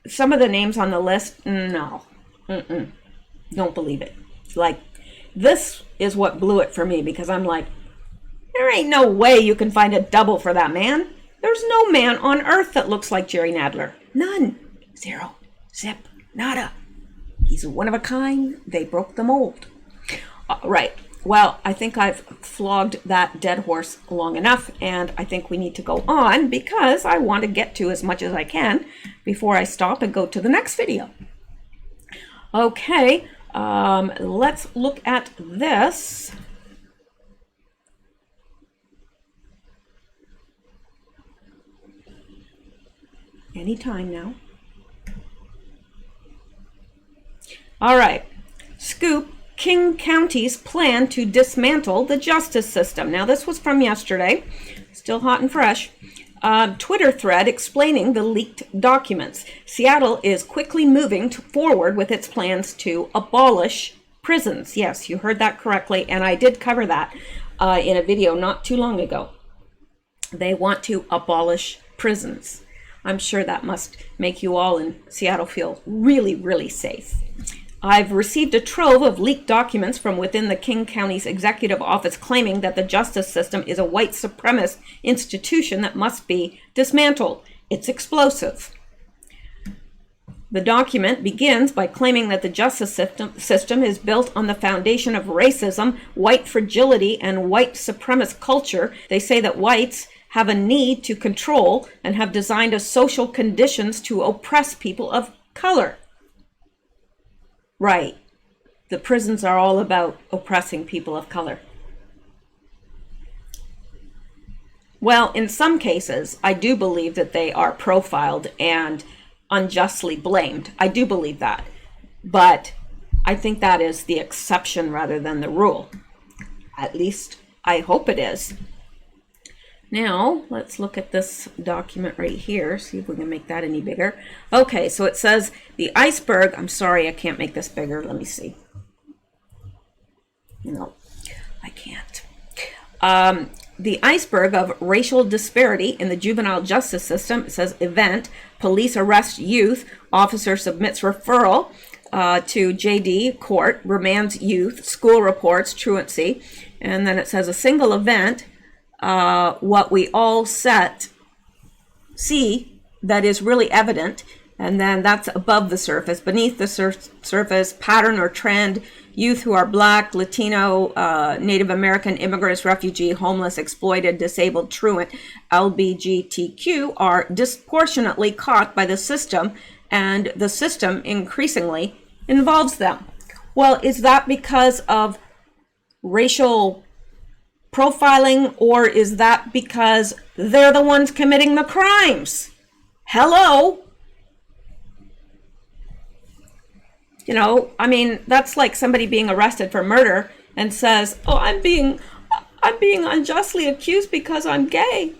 some of the names on the list, no, don't believe it. Like, this is what blew it for me, because I'm like, there ain't no way you can find a double for that man. There's no man on earth that looks like Jerry Nadler. None. Zero. Zip. Nada. He's one of a kind. They broke the mold. Right. Well, I think I've flogged that dead horse long enough, and I think we need to go on, because I want to get to as much as I can before I stop and go to the next video. Okay. Let's look at this. Anytime now. All right. Scoop: King County's plan to dismantle the justice system. Now, this was from yesterday. Still hot and fresh. Twitter thread explaining the leaked documents. Seattle is quickly moving forward with its plans to abolish prisons. Yes, you heard that correctly, and I did cover that in a video not too long ago. They want to abolish prisons. I'm sure that must make you all in Seattle feel really, really safe. I've received a trove of leaked documents from within the King County's executive office claiming that the justice system is a white supremacist institution that must be dismantled. It's explosive. The document begins by claiming that the justice system is built on the foundation of racism, white fragility, and white supremacist culture. They say that whites have a need to control and have designed a social conditions to oppress people of color. Right. The prisons are all about oppressing people of color. Well, in some cases, I do believe that they are profiled and unjustly blamed. I do believe that. But I think that is the exception rather than the rule. At least I hope it is. Now, let's look at this document right here, see if we can make that any bigger. Okay, so it says the iceberg. I'm sorry, I can't make this bigger. Let me see. No, I can't. The iceberg of racial disparity in the juvenile justice system. It says event, police arrest youth, officer submits referral to JD court, remands youth, school reports, truancy. And then it says a single event, what we all see that is really evident, and then that's above the surface. Beneath the surface, pattern or trend, youth who are Black, Latino, Native American, immigrants, refugee, homeless, exploited, disabled, truant, LGBTQ are disproportionately caught by the system, and the system increasingly involves them. Well, is that because of racial profiling, or is that because they're the ones committing the crimes? Hello? You know, I mean, that's like somebody being arrested for murder and says, "Oh, I'm being unjustly accused because I'm gay."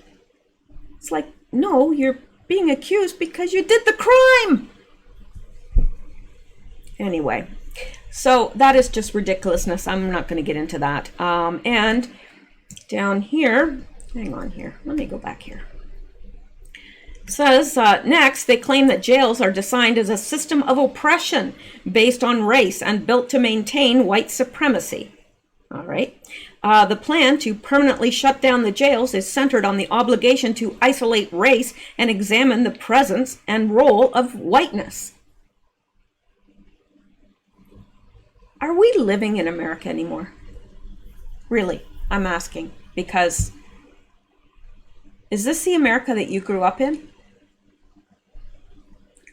It's like, no, you're being accused because you did the crime. Anyway, so that is just ridiculousness. I'm not going to get into that. And down here, hang on here, let me go back here. It says, next, they claim that jails are designed as a system of oppression based on race and built to maintain white supremacy. All right. The plan to permanently shut down the jails is centered on the obligation to isolate race and examine the presence and role of whiteness. Are we living in America anymore? Really? I'm asking, because is this the America that you grew up in?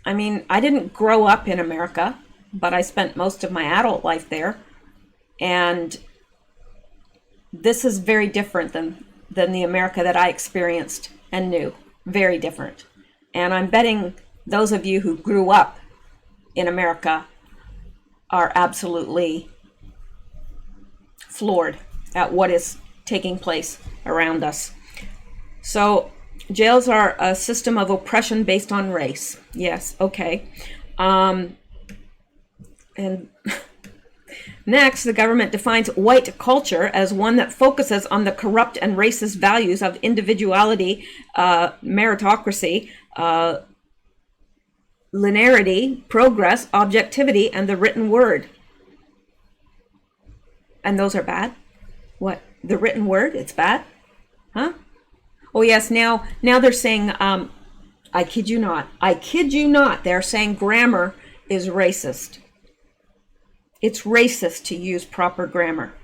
I mean, I didn't grow up in America, but I spent most of my adult life there. And this is very different than the America that I experienced and knew. Very different. And I'm betting those of you who grew up in America are absolutely floored at what is taking place around us. So jails are a system of oppression based on race. Yes, okay. And next, the government defines white culture as one that focuses on the corrupt and racist values of individuality, meritocracy, linearity, progress, objectivity, and the written word. And those are bad? What? The written word? It's bad? Huh? Oh yes, now they're saying, I kid you not, they're saying grammar is racist. It's racist to use proper grammar.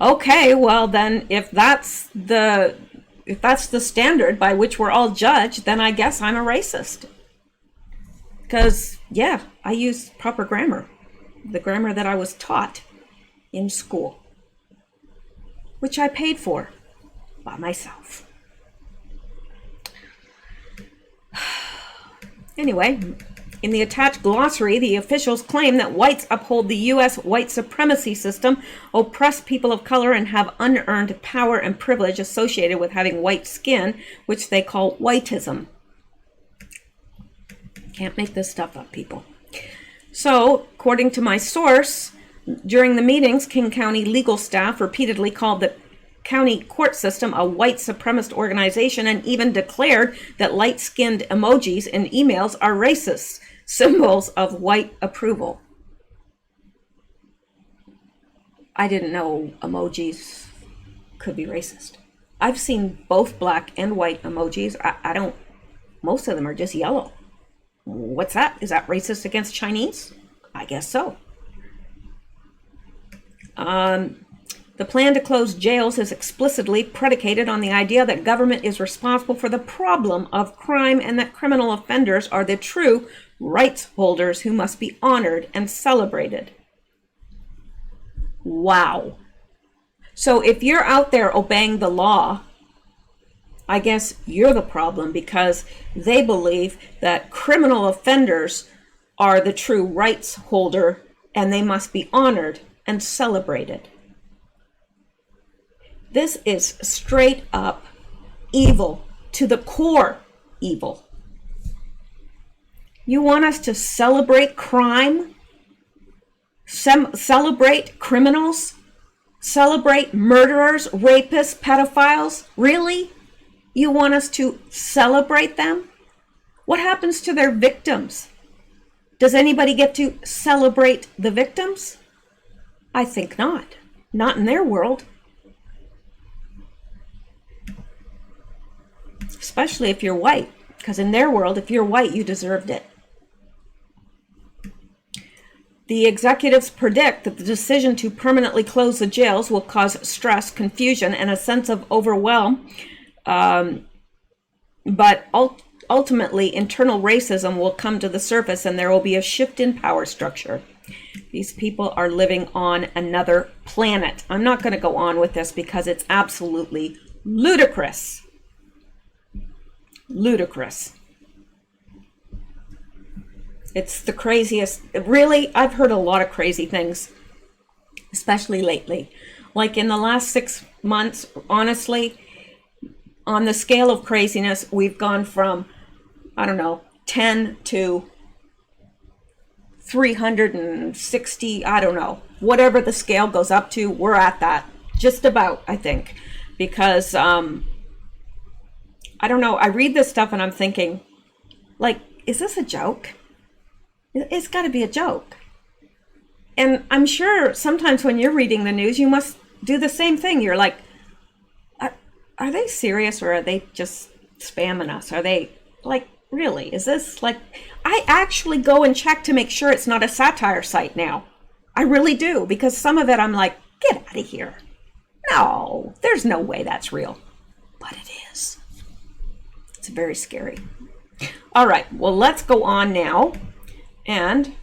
Okay, well then, if that's the standard by which we're all judged, then I guess I'm a racist. Because, yeah, I use proper grammar. The grammar that I was taught in school. Which I paid for by myself. Anyway, in the attached glossary, the officials claim that whites uphold the U.S. white supremacy system, oppress people of color, and have unearned power and privilege associated with having white skin, which they call whiteism. Can't make this stuff up, people. So, according to my source, during the meetings, King County legal staff repeatedly called the county court system a white supremacist organization and even declared that light-skinned emojis in emails are racist, symbols of white approval. I didn't know emojis could be racist. I've seen both black and white emojis. I don't, most of them are just yellow. What's that? Is that racist against Chinese? I guess so. The plan to close jails is explicitly predicated on the idea that government is responsible for the problem of crime and that criminal offenders are the true rights holders who must be honored and celebrated. Wow. So if you're out there obeying the law, I guess you're the problem, because they believe that criminal offenders are the true rights holder and they must be honored and celebrated. This is straight up evil, to the core evil. You want us to celebrate crime? Celebrate criminals? Celebrate murderers, rapists, pedophiles? Really? You want us to celebrate them? What happens to their victims? Does anybody get to celebrate the victims? I think not. Not in their world. Especially if you're white, because in their world, if you're white, you deserved it. The executives predict that the decision to permanently close the jails will cause stress, confusion, and a sense of overwhelm. But ultimately, internal racism will come to the surface and there will be a shift in power structure. These people are living on another planet. I'm not going to go on with this because it's absolutely ludicrous. Ludicrous. It's the craziest. Really, I've heard a lot of crazy things, especially lately. Like in the last 6 months, honestly, on the scale of craziness, we've gone from, 10 to 360, whatever the scale goes up to, we're at that. Just about, I think. Because, I read this stuff and I'm thinking, is this a joke? It's got to be a joke. And I'm sure sometimes when you're reading the news, you must do the same thing. You're like, are they serious or are they just spamming us? Are they really? Is this I actually go and check to make sure it's not a satire site now. I really do, because some of it I'm like, get out of here. No, there's no way that's real. But it is. It's very scary. All right, well, let's go on now. And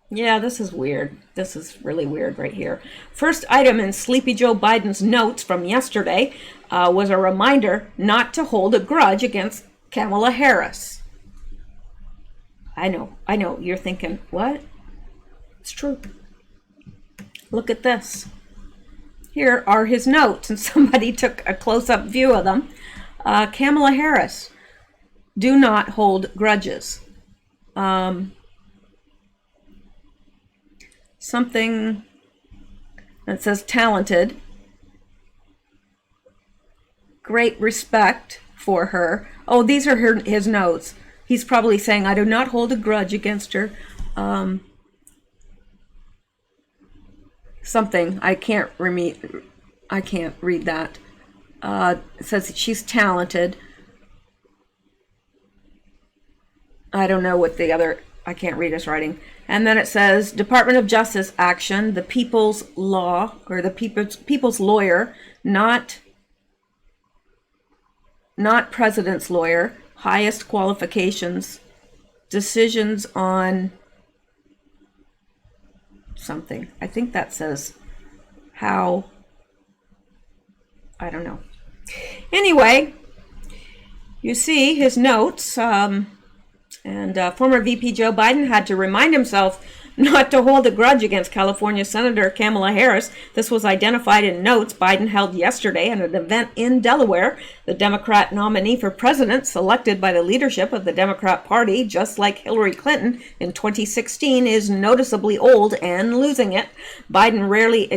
yeah, this is weird. This is really weird right here. First item in Sleepy Joe Biden's notes from yesterday was a reminder not to hold a grudge against Kamala Harris. I know. You're thinking, what? It's true. Look at this. Here are his notes, and somebody took a close-up view of them. Kamala Harris, do not hold grudges. Something that says talented. Great respect for her. Oh, these are his notes. He's probably saying, I do not hold a grudge against her. Something. I can't read that. It says that she's talented. I don't know what the other, I can't read his writing. And then it says Department of Justice action, the people's law, or the people's lawyer, not president's lawyer, highest qualifications, decisions on something. I think that says how, I don't know. Anyway, you see his notes, and former VP Joe Biden had to remind himself not to hold a grudge against California Senator Kamala Harris. This was identified in notes Biden held yesterday at an event in Delaware. The Democrat nominee for president, selected by the leadership of the Democrat Party, just like Hillary Clinton in 2016, is noticeably old and losing it. Biden rarely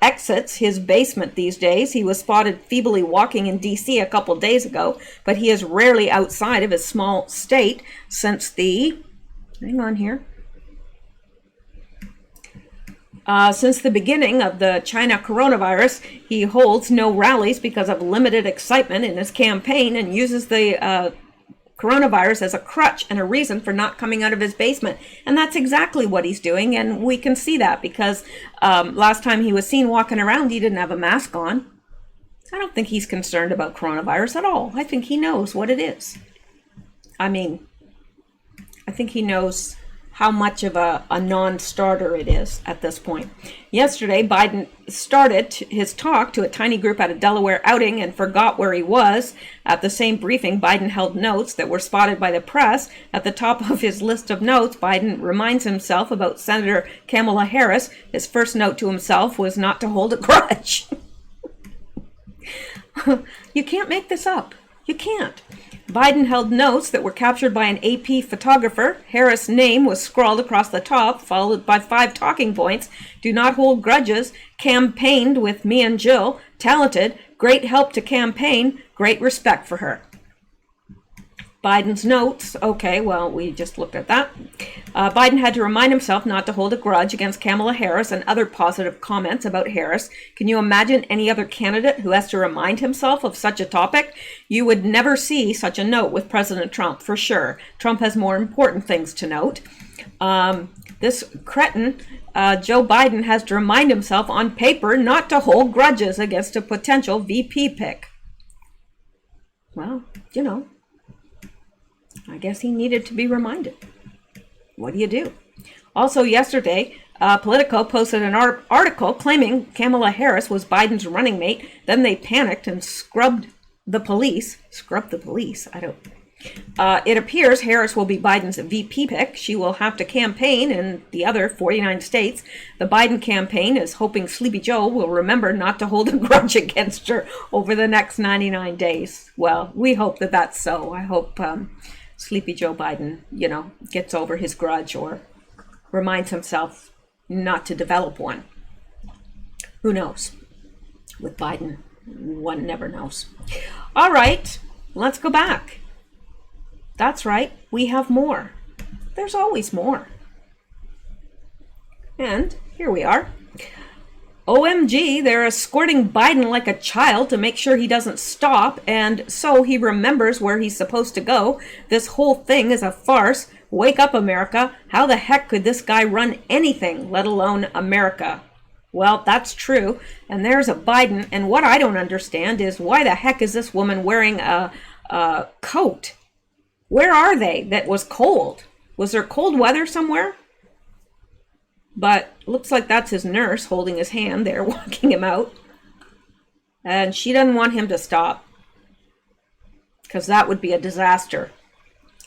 exits his basement these days. He was spotted feebly walking in D.C. a couple days ago, but he is rarely outside of his small state since the, hang on here, since the beginning of the China coronavirus. He holds no rallies because of limited excitement in his campaign and uses the coronavirus as a crutch and a reason for not coming out of his basement. And that's exactly what he's doing, and we can see that because last time he was seen walking around, he didn't have a mask on. I don't think he's concerned about coronavirus at all. I think he knows what it is. I mean, I think he knows how much of a non-starter it is at this point. Yesterday, Biden started his talk to a tiny group at a Delaware outing and forgot where he was. At the same briefing, Biden held notes that were spotted by the press. At the top of his list of notes, Biden reminds himself about Senator Kamala Harris. His first note to himself was not to hold a grudge. You can't make this up. You can't. Biden held notes that were captured by an AP photographer. Harris' name was scrawled across the top, followed by 5 talking points. Do not hold grudges. Campaigned with me and Jill. Talented. Great help to campaign. Great respect for her. Biden's notes. Okay, well, we just looked at that. Biden had to remind himself not to hold a grudge against Kamala Harris and other positive comments about Harris. Can you imagine any other candidate who has to remind himself of such a topic? You would never see such a note with President Trump, for sure. Trump has more important things to note. This cretin, Joe Biden, has to remind himself on paper not to hold grudges against a potential VP pick. Well, you know, I guess he needed to be reminded. What do you do? Also yesterday, Politico posted an article claiming Kamala Harris was Biden's running mate. Then they panicked and scrubbed the police. Scrubbed the police? I don't... It appears Harris will be Biden's VP pick. She will have to campaign in the other 49 states. The Biden campaign is hoping Sleepy Joe will remember not to hold a grudge against her over the next 99 days. Well, we hope that that's so. I hope Sleepy Joe Biden, you know, gets over his grudge or reminds himself not to develop one. Who knows? With Biden, one never knows. All right, let's go back. That's right, we have more. There's always more. And here we are. OMG, they're escorting Biden like a child to make sure he doesn't stop, and so he remembers where he's supposed to go. This whole thing is a farce. Wake up, America. How the heck could this guy run anything, let alone America? Well, that's true, and there's a Biden, and what I don't understand is why the heck is this woman wearing a coat? Where are they? That was cold. Was there cold weather somewhere? But looks like that's his nurse holding his hand there, walking him out. And she doesn't want him to stop, because that would be a disaster.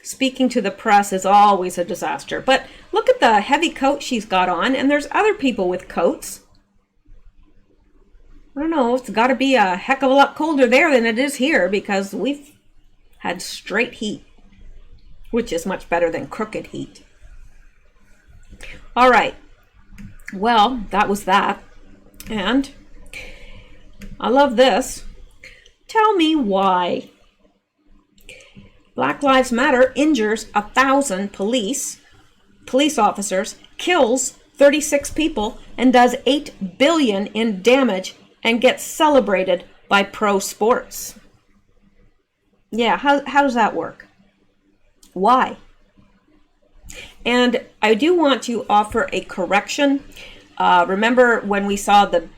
Speaking to the press is always a disaster. But look at the heavy coat she's got on, and there's other people with coats. I don't know, it's got to be a heck of a lot colder there than it is here, because we've had straight heat, which is much better than crooked heat. All right. Well, that was that. And I love this. Tell me why. Black Lives Matter injures 1,000 police officers, kills 36 people, and does $8 billion in damage, and gets celebrated by pro sports. Yeah, how does that work? Why? And I do want to offer a correction. Remember when we saw there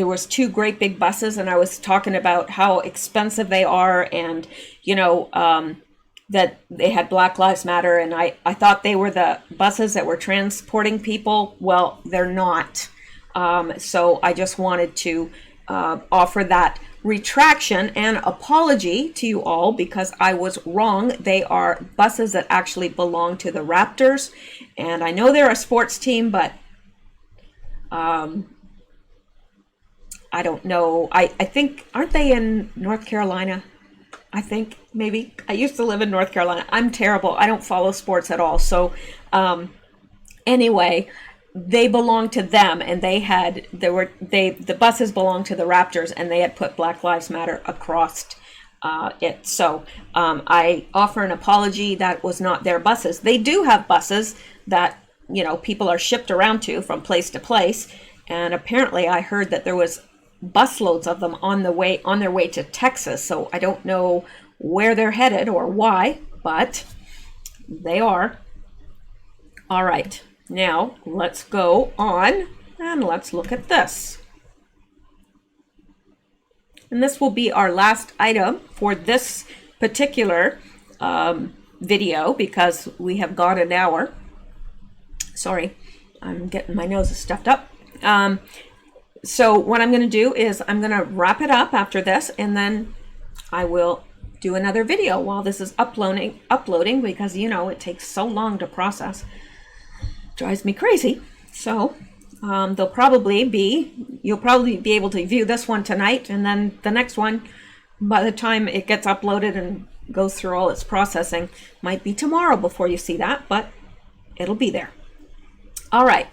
was 2 great big buses, and I was talking about how expensive they are, and that they had Black Lives Matter, and I thought they were the buses that were transporting people. Well, they're not. So I just wanted to offer that retraction and apology to you all, because I was wrong. They are buses that actually belong to the Raptors, and I know they're a sports team, but I don't know. I think, aren't they in North Carolina? I think, maybe. I used to live in North Carolina. I'm terrible. I don't follow sports at all. So anyway, they belong to them, and the buses belong to the Raptors, and they had put Black Lives Matter across it. So I offer an apology. That was not their buses. They do have buses that, people are shipped around to from place to place. And apparently I heard that there was busloads of them on their way to Texas. So I don't know where they're headed or why, but they are. All right. Now, let's go on and let's look at this. And this will be our last item for this particular video, because we have got an hour. Sorry, I'm getting my nose stuffed up. So what I'm going to do is I'm going to wrap it up after this, and then I will do another video while this is uploading, because, it takes so long to process. Drives me crazy. So you'll probably be able to view this one tonight, and then the next one, by the time it gets uploaded and goes through all its processing, might be tomorrow before you see that, but it'll be there. All right.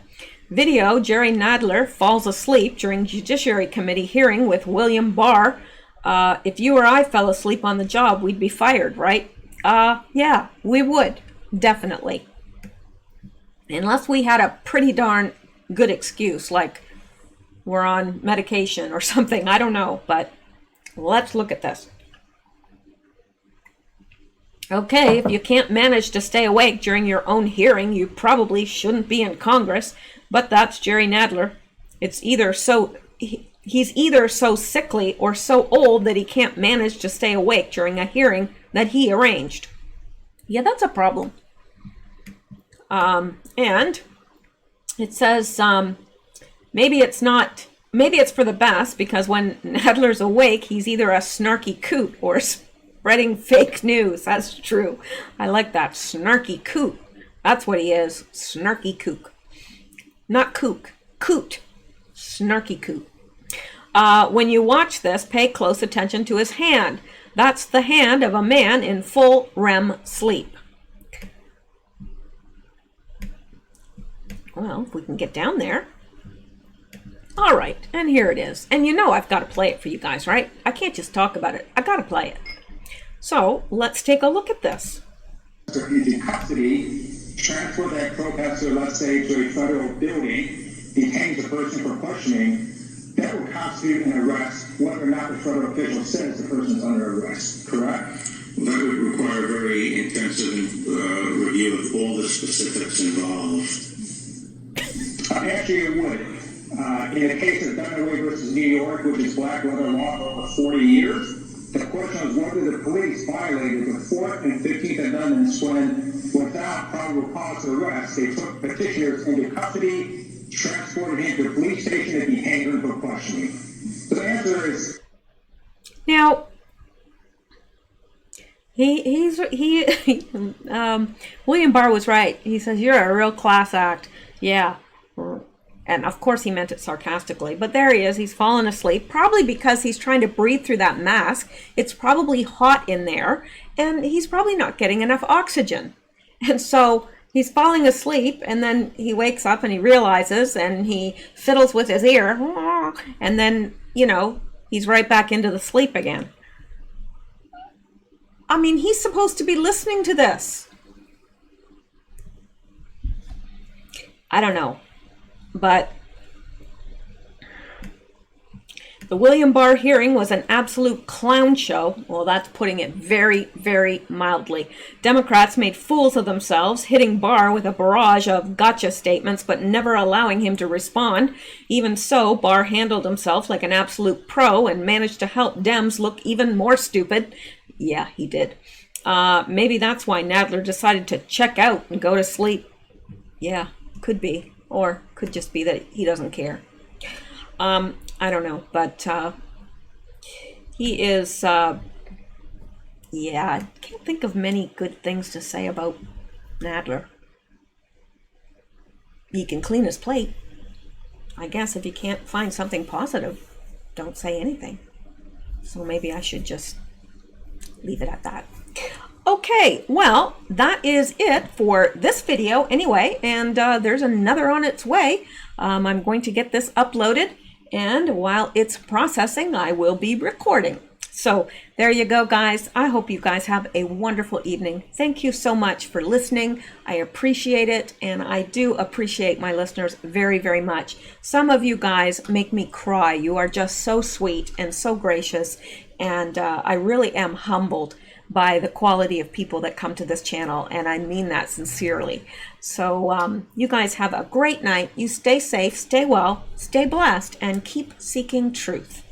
Video: Jerry Nadler falls asleep during Judiciary Committee hearing with William Barr. If you or I fell asleep on the job, we'd be fired, right? Yeah, we would, definitely. Unless we had a pretty darn good excuse, like we're on medication or something. I don't know, but let's look at this. Okay, if you can't manage to stay awake during your own hearing, you probably shouldn't be in Congress, but that's Jerry Nadler. He's either so sickly or so old that he can't manage to stay awake during a hearing that he arranged. Yeah, that's a problem. And it says maybe it's for the best, because when Nadler's awake, he's either a snarky coot or spreading fake news. That's true. I like that. Snarky coot. That's what he is. Snarky kook. Not kook. Coot. Snarky coot. When you watch this, pay close attention to his hand. That's the hand of a man in full REM sleep. Well, if we can get down there. All right, and here it is. And I've got to play it for you guys, right? I can't just talk about it. I got to play it. So let's take a look at this. So he's in custody, transfer that protester, let's say, to a federal building, detains the person for questioning. That would constitute an arrest, whether or not the federal official says the person's under arrest, correct? That would require a very intensive review of all the specifics involved. Actually, it would. In the case of Dunaway versus New York, which is black letter law for over 40 years, the question is whether the police violated the 4th and 15th Amendments when, without probable cause to arrest, they took petitioners into custody, transported him to a police station, and detained him for questioning. So the answer is... Now, William Barr was right. He says, you're a real class act. Yeah. And of course he meant it sarcastically, but there he is. He's fallen asleep, probably because he's trying to breathe through that mask. It's probably hot in there, and he's probably not getting enough oxygen. And so he's falling asleep, and then he wakes up and he realizes, and he fiddles with his ear, and then, you know, he's right back into the sleep again. I mean, he's supposed to be listening to this. I don't know. But the William Barr hearing was an absolute clown show. Well, that's putting it very, very mildly. Democrats made fools of themselves, hitting Barr with a barrage of gotcha statements, but never allowing him to respond. Even so, Barr handled himself like an absolute pro and managed to help Dems look even more stupid. Yeah, he did. Maybe that's why Nadler decided to check out and go to sleep. Yeah, could be. Or could just be that he doesn't care. I don't know, but he is, yeah, I can't think of many good things to say about Nadler. He can clean his plate. I guess if you can't find something positive, don't say anything. So maybe I should just leave it at that. Okay, well, that is it for this video anyway, and there's another on its way. I'm going to get this uploaded, and while it's processing, I will be recording. So there you go, guys. I hope you guys have a wonderful evening. Thank you so much for listening. I appreciate it, and I do appreciate my listeners very, very much. Some of you guys make me cry. You are just so sweet and so gracious, and I really am humbled by the quality of people that come to this channel, and I mean that sincerely. So you guys have a great night. You stay safe, stay well, stay blessed, and keep seeking truth.